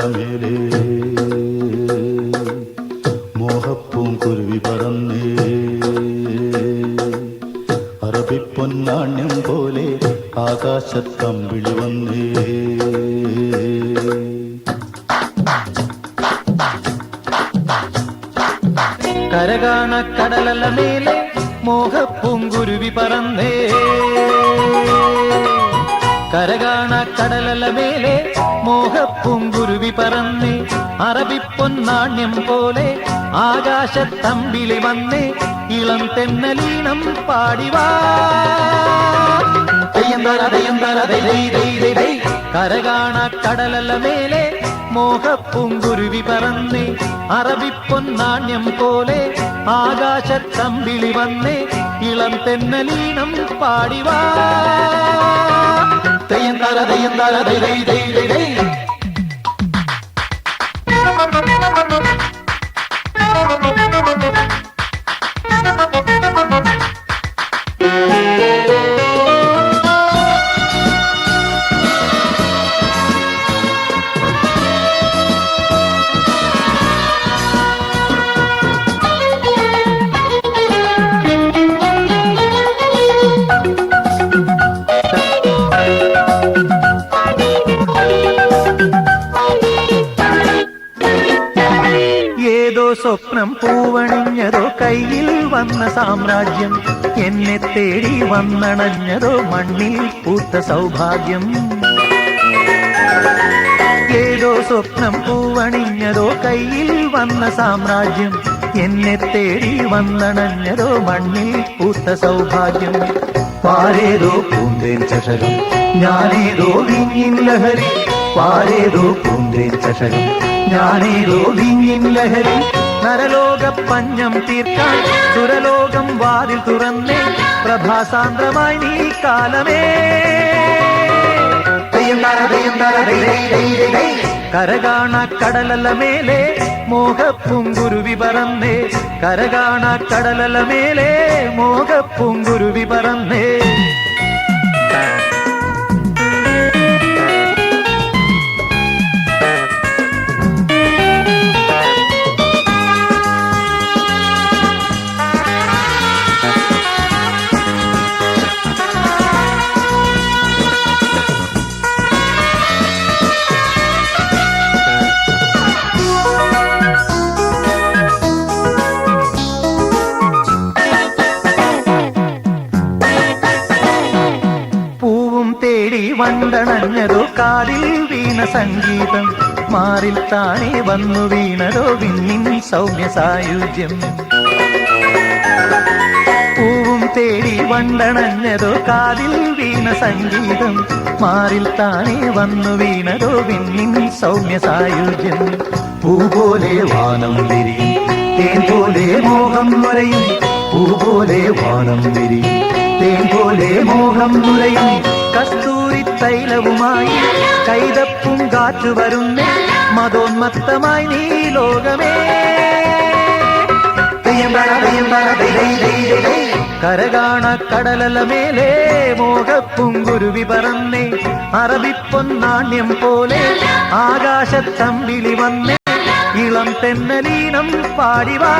കടലലമേലേ മോഹപ്പൂങ്കുരുവി പറന്നേ അറബിപ്പൊന്നാണ്യം പോലെ ആകാശത്തമ്പിളി വന്നേ കരകാണ കടലലമേലെ മോഹപ്പൂങ്കുരുവി പറന്നേ കരകാണ കടലലമേലെ മോഹപ്പൂങ്കുരുവി പറന്നേ അറബിപ്പൊന്നാണ്യം പോലെ ആകാശത്തമ്പിളി വന്നേ ഇളം തെന്നലീണം പാടിവാ കരകാണ കടലലമേലെ മോഹപ്പൂങ്കുരുവി പറന്നേ അറബിപ്പൊന്നാണ്യം പോലെ ആകാശത്തമ്പിളി വന്നേ ഇളം തെന്നലീണം പാടിവാ തെയ്യന്താര തെയ്യന്താര ദൈ ദൈ ദൈ ദൈ ദൈ. ഏതോ സ്വപ്നം പൂവണിഞ്ഞതോ കയ്യിൽ വന്ന സാമ്രാജ്യം എന്നെ തേടി വന്നണഞ്ഞതോ മണ്ണിൽ പൂത്ത സൗഭാഗ്യം ഏതോ സ്വപ്നം പൂവണിഞ്ഞതോ കയ്യിൽ വന്ന സാമ്രാജ്യം എന്നെ തേടി വന്നണഞ്ഞതോ മണ്ണിൽ പൂത്ത സൗഭാഗ്യം പാരേതോ പൂന്തേൻ ചഷകം ഞാനേതോ വീഞ്ഞിൻ ലഹരി പാരേതോ പൂന്തേൻ ചഷകം ഞാനേതോ വീഞ്ഞിൻ ലഹരി നരലോക പഞ്ഞം തീർക്കാൻ സുരലോകം വാതിൽ തുറന്നേ പ്രഭാസാന്ദ്രമായി നീ കാലമേ കരകാണ കടലലമേലെ മോഹപ്പൂങ്കുരുവി പറന്നേ കരകാണ കടലലമേലെ മോഹപ്പൂങ്കുരുവി പറന്നേ തേടി വണ്ടണഞ്ഞതോ കാതിൽ വീണ സംഗീതം മാറിൽ താനേ വന്നു വീണതോ വിണ്ണിൻ സൗമ്യ സായുജ്യം പൂവും തേടി വണ്ടണഞ്ഞതോ കാതിൽ വീണ സംഗീതം മാറിൽ താനേ വന്നു വീണതോ വിണ്ണിൻ സൗമ്യ സായുജ്യം പൂ പോലെ വാനം വിരിയും തേൻ പോലെ മോഹം നുരയും പൂ പോലെ വാനം വിരിയും തേൻ പോലെ മോഹം നുരയും കസ്തൂരി തൈലവുമായി കൈതപ്പും കാറ്റു വരുന്നേ മതോന്മത്തമായി നീ ലോകമേ കരകാണ കടലലമേലെ മോഹപ്പൂങ്കുരുവി പറന്നേ അറബിപ്പൊന്നാണ്യം പോലെ ആകാശത്തമ്പിളി വന്നേ ഇളം തെന്നലീനം പാടിവാ